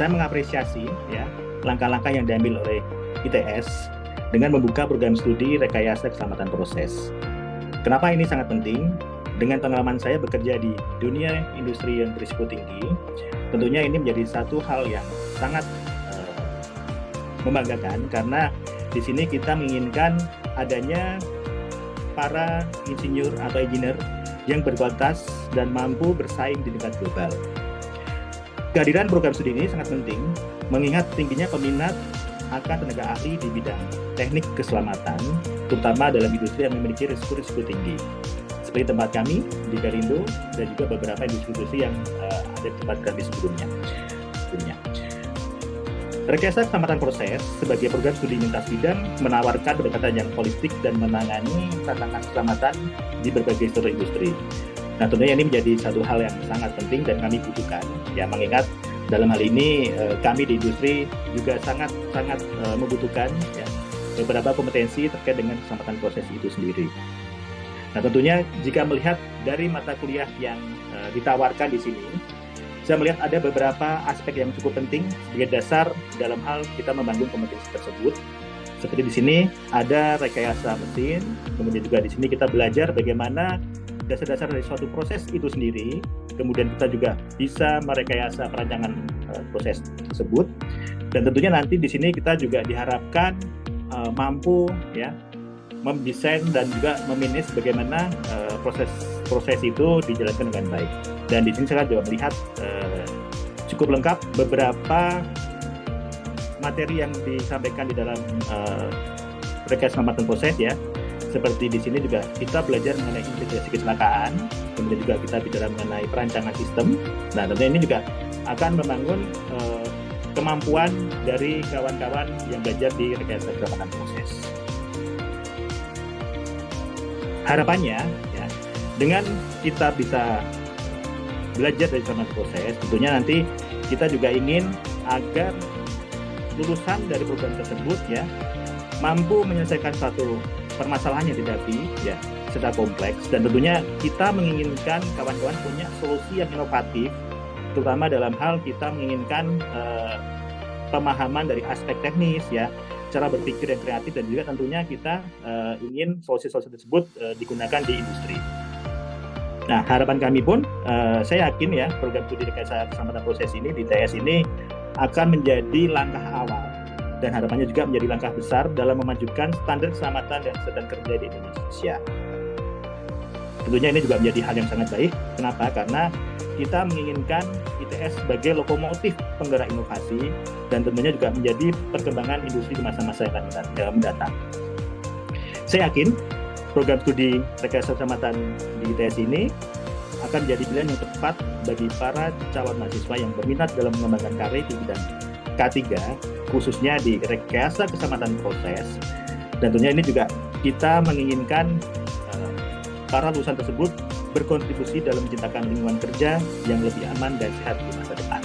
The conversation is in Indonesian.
saya mengapresiasi ya langkah-langkah yang diambil oleh ITS dengan membuka program studi rekayasa keselamatan proses. Kenapa ini sangat penting? Dengan pengalaman saya bekerja di dunia industri yang berisiko tinggi, tentunya ini menjadi satu hal yang sangat membanggakan karena di sini kita menginginkan adanya para insinyur atau engineer yang berkualitas dan mampu bersaing di tingkat global. Kehadiran program studi ini sangat penting mengingat tingginya peminat akan tenaga ahli di bidang teknik keselamatan, terutama dalam industri yang memiliki risiko-risiko tinggi. Seperti tempat kami di Perindo dan juga beberapa industri yang ada di tempat kami sebelumnya. Rekayasa keselamatan proses sebagai program studi lintas bidang menawarkan pendekatan yang holistik dan menangani tantangan keselamatan di berbagai sektor industri. Nah, tentunya ini menjadi satu hal yang sangat penting dan kami butuhkan. Ya, mengingat dalam hal ini kami di industri juga sangat membutuhkan ya, beberapa kompetensi terkait dengan keselamatan proses itu sendiri. Nah, tentunya jika melihat dari mata kuliah yang ditawarkan di sini, saya melihat ada beberapa aspek yang cukup penting sebagai dasar dalam hal kita membangun kompetensi tersebut. Seperti di sini ada rekayasa mesin, kemudian juga di sini kita belajar bagaimana dasar-dasar dari suatu proses itu sendiri, kemudian kita juga bisa merekayasa perancangan proses tersebut, dan tentunya nanti di sini kita juga diharapkan mampu ya mendesain dan juga memanage bagaimana proses itu dijalankan dengan baik. Dan di sini saya juga melihat cukup lengkap beberapa materi yang disampaikan di dalam rekayasa keselamatan proses ya. Seperti di sini juga kita belajar mengenai investigasi kecelakaan, kemudian juga kita bicara mengenai perancangan sistem. Nah, tentunya ini juga akan membangun kemampuan dari kawan-kawan yang belajar di rekayasa keselamatan proses. Harapannya ya, dengan kita bisa belajar dari keselamatan proses, tentunya nanti kita juga ingin agar lulusan dari program tersebut ya mampu menyelesaikan satu permasalahan yang dihadapi ya secara kompleks, dan tentunya kita menginginkan kawan-kawan punya solusi yang inovatif, terutama dalam hal kita menginginkan pemahaman dari aspek teknis ya, cara berpikir yang kreatif, dan juga tentunya kita ingin solusi-solusi tersebut digunakan di industri. Nah, harapan kami pun saya yakin ya program studi rekayasa keselamatan proses ini di ITS ini akan menjadi langkah awal dan harapannya juga menjadi langkah besar dalam memajukan standar keselamatan dan kesehatan kerja di Indonesia. Tentunya ini juga menjadi hal yang sangat baik. Kenapa? Karena kita menginginkan ITS sebagai lokomotif penggerak inovasi dan tentunya juga menjadi perkembangan industri di masa-masa yang akan mendatang. Saya yakin program studi rekayasa keselamatan di ITS ini akan menjadi pilihan yang tepat bagi para calon mahasiswa yang berminat dalam mengembangkan karir di bidang K3, khususnya di rekayasa keselamatan proses. Dan tentunya ini juga kita menginginkan para lulusan tersebut berkontribusi dalam menciptakan lingkungan kerja yang lebih aman dan sehat di masa depan.